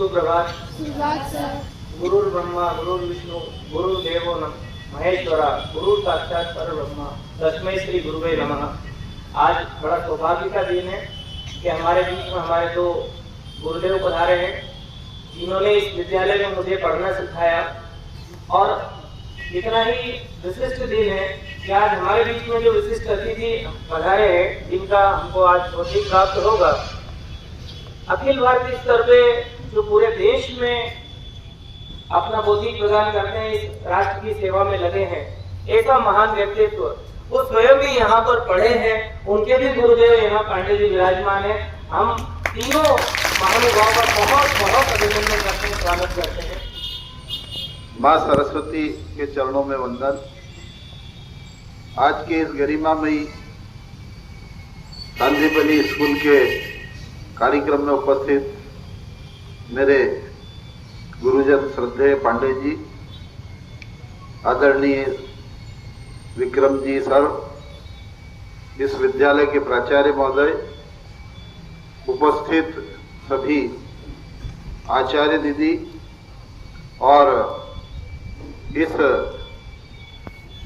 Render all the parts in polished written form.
सुप्रभात। सर। गुरुर् ब्रह्मा गुरुर्विष्णु गुरुर्देवो महेश्वरा गुरु साक्षात परब्रह्म तस्मै श्री गुरुवे नमः। आज बड़ा सौभाग्य का दिन है कि हमारे बीच में हमारे दो गुरुदेव पधारे हैं, जिन्होंने इस विद्यालय में मुझे पढ़ना सिखाया। और इतना ही विशिष्ट दिन है कि आज हमारे बीच में जो विशिष्ट अतिथि पधारे हैं, जिनका हमको आज बौद्धिक प्राप्त होगा। अखिल भारतीय स्तर पे जो पूरे देश में अपना बौद्धिक प्रदान करते हैं, इस राष्ट्र की सेवा में लगे हैं, ऐसा महान व्यक्तित्व वो स्वयं भी यहाँ पर पढ़े हैं। उनके भी गुरुदेव यहाँ पांडे जी विराजमान है। हम तीनों महानुभावों का बहुत बहुत अभिनंदन करते हैं, स्वागत करते हैं। माँ सरस्वती के चरणों में वंदन। आज के इस गरिमामयी सांदीपनि स्कूल के कार्यक्रम में उपस्थित मेरे गुरुजन श्रद्धेय पांडे जी, आदरणीय विक्रम जी सर, इस विद्यालय के प्राचार्य महोदय, उपस्थित सभी आचार्य दीदी और इस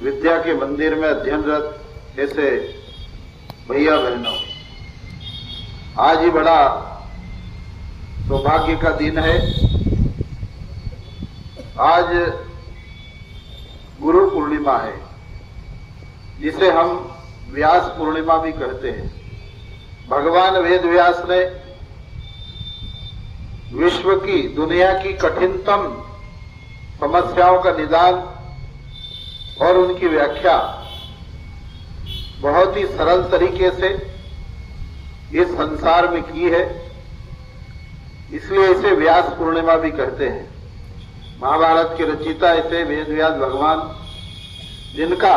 विद्या के मंदिर में अध्ययनरत ऐसे भैया बहनों, आज ही बड़ा सौभाग्य का दिन है। आज गुरु पूर्णिमा है, जिसे हम व्यास पूर्णिमा भी कहते हैं। भगवान वेद व्यास ने विश्व की, दुनिया की कठिनतम समस्याओं का निदान और उनकी व्याख्या बहुत ही सरल तरीके से इस संसार में की है, इसलिए इसे व्यास पूर्णिमा भी कहते हैं। महाभारत के रचयिता ऐसे वेद व्यास भगवान, जिनका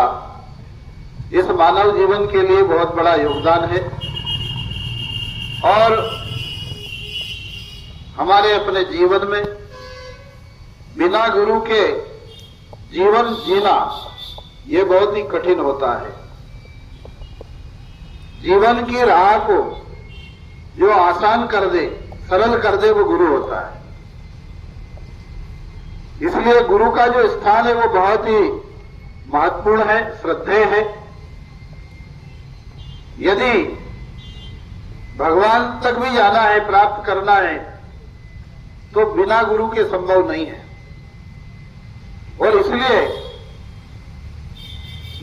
इस मानव जीवन के लिए बहुत बड़ा योगदान है और हमारे अपने जीवन में बिना गुरु के जीवन जीना ये बहुत ही कठिन होता है। जीवन की राह को जो आसान कर दे, सरल कर दे, वो गुरु होता है। इसलिए गुरु का जो स्थान है वो बहुत ही महत्वपूर्ण है, श्रद्धेय है। यदि भगवान तक भी जाना है, प्राप्त करना है, तो बिना गुरु के संभव नहीं है। और इसलिए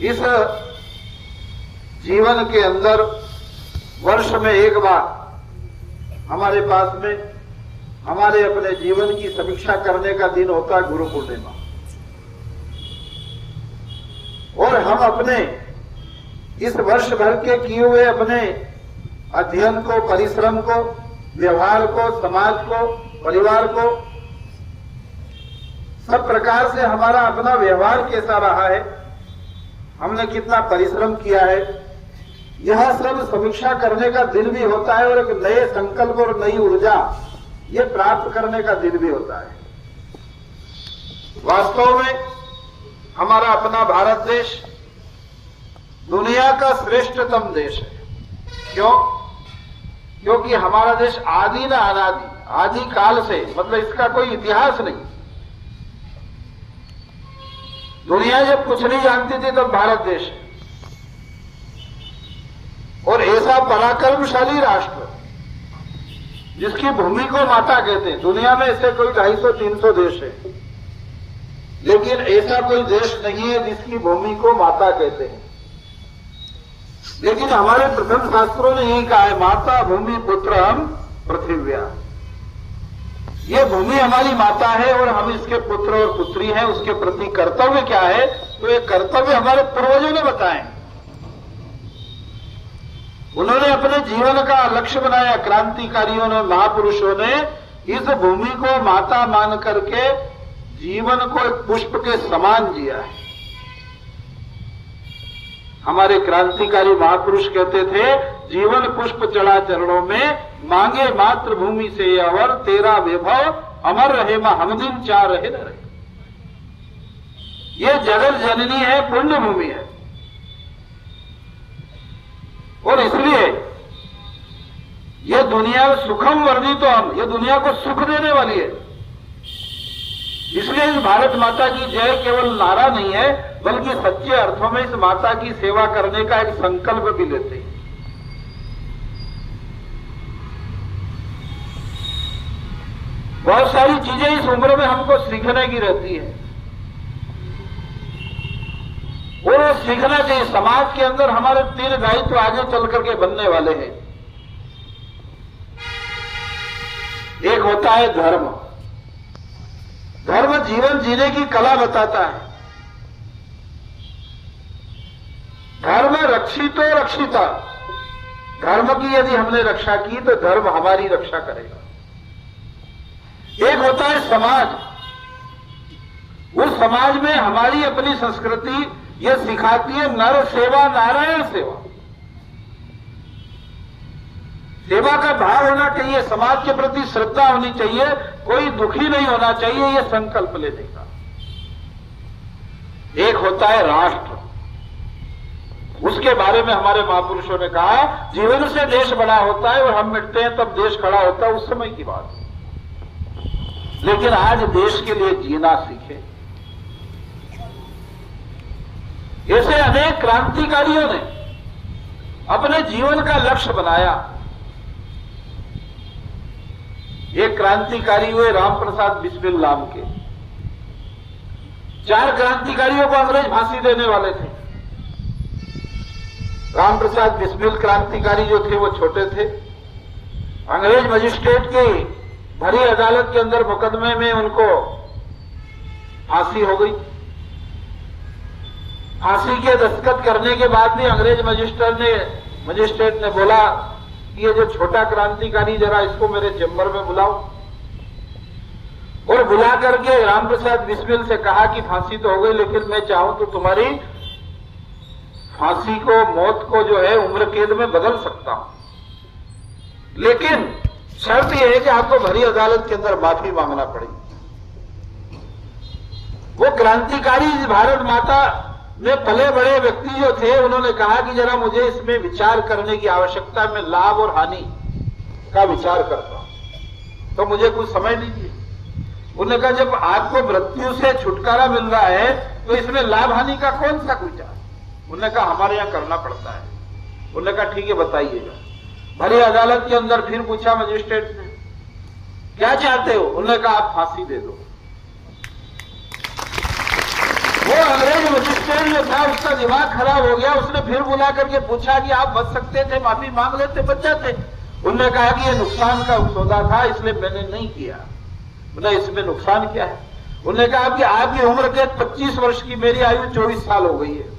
इस जीवन के अंदर वर्ष में एक बार हमारे पास में हमारे अपने जीवन की समीक्षा करने का दिन होता है गुरु पूर्णिमा। और हम अपने इस वर्ष भर के किए हुए अपने अध्ययन को, परिश्रम को, व्यवहार को, समाज को, परिवार को, सब प्रकार से हमारा अपना व्यवहार कैसा रहा है, हमने कितना परिश्रम किया है, यह सब समीक्षा करने का दिन भी होता है। और एक नए संकल्प और नई ऊर्जा ये प्राप्त करने का दिन भी होता है। वास्तव में हमारा अपना भारत देश दुनिया का श्रेष्ठतम देश है। क्यों? क्योंकि हमारा देश आदि ना अनादि, आदि काल से, मतलब इसका कोई इतिहास नहीं। दुनिया जब कुछ नहीं जानती थी तब भारत देश है। और ऐसा पराक्रमशाली राष्ट्र जिसकी भूमि को माता कहते हैं, दुनिया में ऐसे कोई 250-300 देश है, लेकिन ऐसा कोई देश नहीं है जिसकी भूमि को माता कहते हैं। लेकिन हमारे प्रथम शास्त्रों ने यही कहा है, माता भूमि पुत्र हम पृथिव्या। ये भूमि हमारी माता है और हम इसके पुत्र और पुत्री हैं। उसके प्रति कर्तव्य क्या है? तो ये कर्तव्य हमारे पूर्वजों ने बताए। उन्होंने अपने जीवन का लक्ष्य बनाया। क्रांतिकारियों ने, महापुरुषों ने इस भूमि को माता मान करके जीवन को एक पुष्प के समान जिया है। हमारे क्रांतिकारी महापुरुष कहते थे, जीवन पुष्प चढ़ा चरणों में, मांगे मात्र भूमि से अवर, तेरा वैभव अमर रहे मां हम दिन चार रहे न रहे। ये जगत जननी है, पुण्य भूमि है। और इसलिए ये दुनिया सुखम वर्धितम, ये दुनिया को सुख देने वाली है। इसलिए इस भारत माता की जय केवल नारा नहीं है, बल्कि सच्चे अर्थों में इस माता की सेवा करने का एक संकल्प भी लेते हैं। बहुत सारी चीजें इस उम्र में हमको सीखने की रहती है और सीखना चाहिए। समाज के अंदर हमारे 3 दायित्व आगे चल करके बनने वाले हैं। एक होता है धर्म। धर्म जीवन जीने की कला बताता है। धर्म रक्षितो रक्षिता, धर्म की यदि हमने रक्षा की तो धर्म हमारी रक्षा करेगा। एक होता है समाज। उस समाज में हमारी अपनी संस्कृति यह सिखाती है नर सेवा नारायण सेवा। सेवा का भाव होना चाहिए, समाज के प्रति श्रद्धा होनी चाहिए, कोई दुखी नहीं होना चाहिए, यह संकल्प लेने का। एक होता है राष्ट्र। उसके बारे में हमारे महापुरुषों ने कहा, जीवन से देश बड़ा होता है और हम मिटते हैं तब देश खड़ा होता है, उस समय की बात है। लेकिन आज देश के लिए जीना सीखे। ऐसे अनेक क्रांतिकारियों ने अपने जीवन का लक्ष्य बनाया। एक क्रांतिकारी हुए राम प्रसाद बिस्मिल नाम के। 4 क्रांतिकारियों को अंग्रेज फांसी देने वाले थे। राम प्रसाद बिस्मिल क्रांतिकारी जो थे वो छोटे थे। अंग्रेज मजिस्ट्रेट की भरी अदालत के अंदर मुकदमे में उनको फांसी हो गई। फांसी के दस्तखत करने के बाद भी अंग्रेज मजिस्ट्रेट ने बोला कि ये जो छोटा क्रांतिकारी जरा इसको मेरे चेंबर में बुलाओ, और बुला करके राम प्रसाद बिस्मिल से कहा कि फांसी तो हो गई, लेकिन मैं चाहूं तो तुम्हारी फांसी को, मौत को जो है उम्र कैद में बदल सकता हूं, लेकिन शर्त यह है कि आपको भरी अदालत के अंदर माफी मांगना पड़ेगी। वो क्रांतिकारी भारत माता में पले बड़े व्यक्ति जो थे, उन्होंने कहा कि जरा मुझे इसमें विचार करने की आवश्यकता, में लाभ और हानि का विचार करता हूं, तो मुझे कुछ समय दीजिए। उन्होंने कहा जब आपको मृत्यु से छुटकारा मिल रहा है तो इसमें लाभ हानि का कौन सा विचार? उन्होंने कहा हमारे यहां करना पड़ता है। उन्होंने कहा ठीक है बताइएगा। भरी अदालत के अंदर फिर पूछा मजिस्ट्रेट ने, क्या चाहते हो? उन्होंने कहा आप फांसी दे दो। वो अंग्रेज मजिस्ट्रेट जो था उसका दिमाग खराब हो गया। उसने फिर बुला करके पूछा कि आप बच सकते थे, माफी मांग लेते, बच जाते। उन्होंने कहा कि ये नुकसान का सौदा था इसलिए मैंने नहीं किया। बोला इसमें नुकसान क्या है? उन्होंने कहा कि आपकी उम्र के 25 वर्ष की, मेरी आयु 24 साल हो गई है।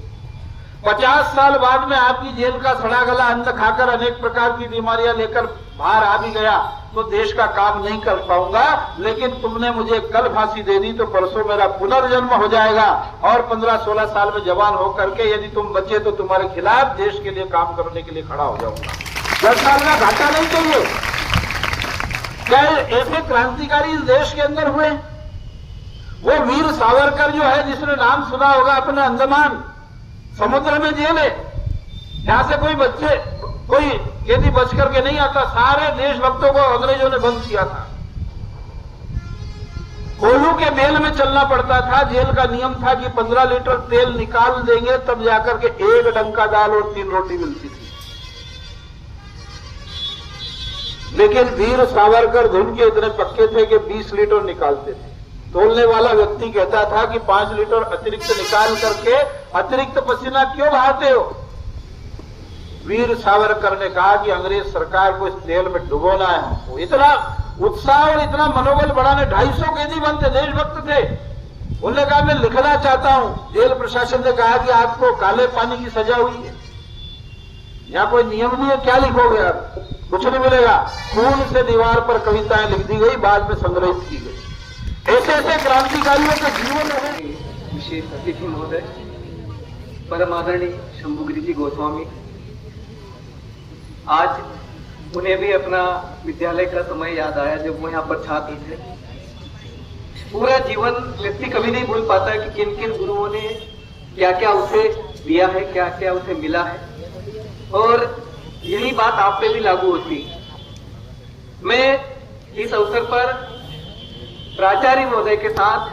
50 साल बाद में आपकी जेल का सड़ा गला अन्न खाकर अनेक प्रकार की बीमारियां लेकर बाहर आ भी गया तो देश का काम नहीं कर पाऊंगा, लेकिन तुमने मुझे कल फांसी दे दी तो परसों मेरा पुनर्जन्म हो जाएगा और 15-16 साल में जवान होकर के यदि तुम बचे तो तुम्हारे खिलाफ देश के लिए काम करने के लिए खड़ा हो जाऊंगा। 10 साल का घाटा नहीं चाहिए। क्या ऐसे क्रांतिकारी इस देश के अंदर हुए? वो वीर सावरकर जो है, जिसने नाम सुना होगा, अपने अंडमान समुद्र में जेल है, यहां से कोई कैदी बच करके नहीं आता। सारे देशभक्तों को अंग्रेजों ने बंद किया था। कोल्हू के मेल में चलना पड़ता था। जेल का नियम था कि 15 लीटर तेल निकाल देंगे तब जाकर के 1 डंका दाल और 3 रोटी मिलती थी। लेकिन वीर सावरकर धुन के इतने पक्के थे कि 20 लीटर निकालते थे। तोलने वाला व्यक्ति कहता था कि 5 लीटर अतिरिक्त निकाल करके अतिरिक्त पसीना क्यों बहाते हो? वीर सावरकर ने कहा कि अंग्रेज सरकार को इस तेल में डुबोना है हमको। इतना उत्साह और इतना मनोबल बढ़ाने 250 कैदी बनते, देशभक्त थे। उन्होंने कहा मैं लिखना चाहता हूं। जेल प्रशासन ने कहा कि आपको काले पानी की सजा हुई है, यहां कोई नियम नहीं है, क्या लिखोगे आप? कुछ नहीं मिलेगा। खून से दीवार पर कविताएं लिख दी गई, बाद में संग्रहित की गई। ऐसे ऐसे क्रांतिकारियों का जीवन है। विशेष अतिथि महोदय, परम आदरणीय शंभुगिरी जी गोस्वामी, आज उन्हें भी अपना विद्यालय का समय याद आया जब वो यहाँ पर छात्र थे। पूरा जीवन व्यक्ति कभी नहीं भूल पाता कि किन किन गुरुओं ने क्या क्या उसे दिया है, क्या क्या उसे मिला है। और यही बात आप पे भी लागू होती। मैं इस अवसर पर प्राचार्य महोदय के साथ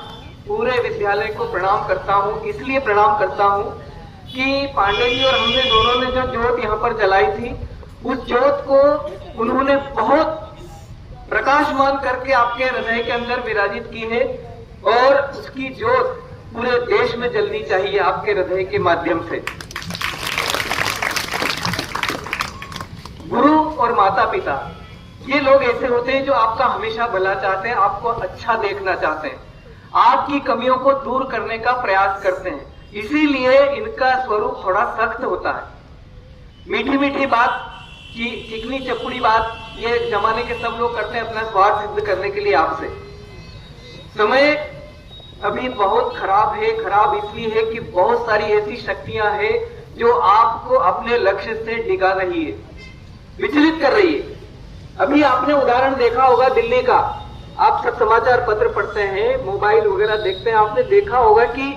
पूरे विद्यालय को प्रणाम करता हूं। इसलिए प्रणाम करता हूं कि पांडे जी और हमने दोनों ने जो ज्योत यहाँ पर जलाई थी, उस ज्योत को उन्होंने बहुत प्रकाशमान करके आपके हृदय के अंदर विराजित की है और उसकी ज्योत पूरे देश में जलनी चाहिए आपके हृदय के माध्यम से। गुरु और माता पिता ये लोग ऐसे होते हैं जो आपका हमेशा भला चाहते हैं, आपको अच्छा देखना चाहते हैं, आपकी कमियों को दूर करने का प्रयास करते हैं। इसीलिए इनका स्वरूप थोड़ा सख्त होता है। मीठी मीठी बात, चिकनी चपुड़ी बात ये जमाने के सब लोग करते हैं अपना स्वार्थ सिद्ध करने के लिए आपसे। समय अभी बहुत खराब है। खराब इसलिए है कि बहुत सारी ऐसी शक्तियां हैं जो आपको अपने लक्ष्य से डिगा रही है, विचलित कर रही है। अभी आपने उदाहरण देखा होगा दिल्ली का, आप सब समाचार पत्र पढ़ते हैं, मोबाइल वगैरह देखते हैं, आपने देखा होगा कि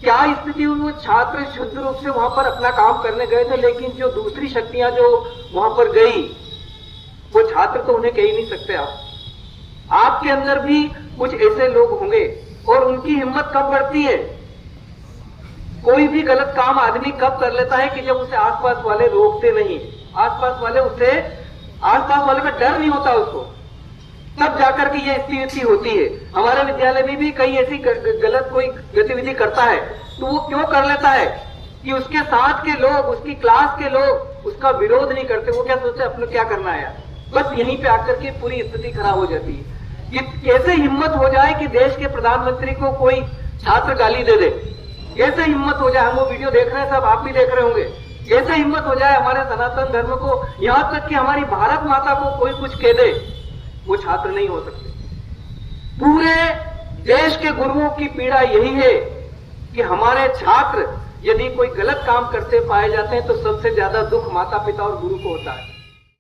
क्या स्थिति हुई। वो छात्र शुद्ध रूप से वहां पर अपना काम करने गए थे, लेकिन जो दूसरी शक्तियां जो वहां पर गई, वो छात्र तो उन्हें कह ही नहीं सकते। आपके अंदर भी कुछ ऐसे लोग होंगे और उनकी हिम्मत कब बढ़ती है, कोई भी गलत काम आदमी कब कर लेता है कि जब उसे आसपास वाले रोकते नहीं, आसपास वाले का डर नहीं होता उसको, तब जाकर के ये स्थिति होती है। हमारे विद्यालय में भी कई ऐसी गलत कोई गतिविधि करता है तो वो क्यों कर लेता है कि उसके साथ के लोग, उसकी क्लास के लोग उसका विरोध नहीं करते। वो क्या सोचते अपने क्या करना है, बस यहीं पे आकर के पूरी स्थिति खराब हो जाती है। ये कैसे हिम्मत हो जाए कि देश के प्रधानमंत्री को कोई छात्र गाली दे दे, कैसे हिम्मत हो जाए। हम वो वीडियो देख रहे हैं, सब आप भी देख रहे होंगे। कैसे हिम्मत हो जाए हमारे सनातन धर्म को, यहां तक कि हमारी भारत माता को कोई कुछ कह दे, वो छात्र नहीं हो सकते। पूरे देश के गुरुओं की पीड़ा यही है कि हमारे छात्र यदि कोई गलत काम करते पाए जाते हैं तो सबसे ज्यादा दुख माता पिता और गुरु को होता है।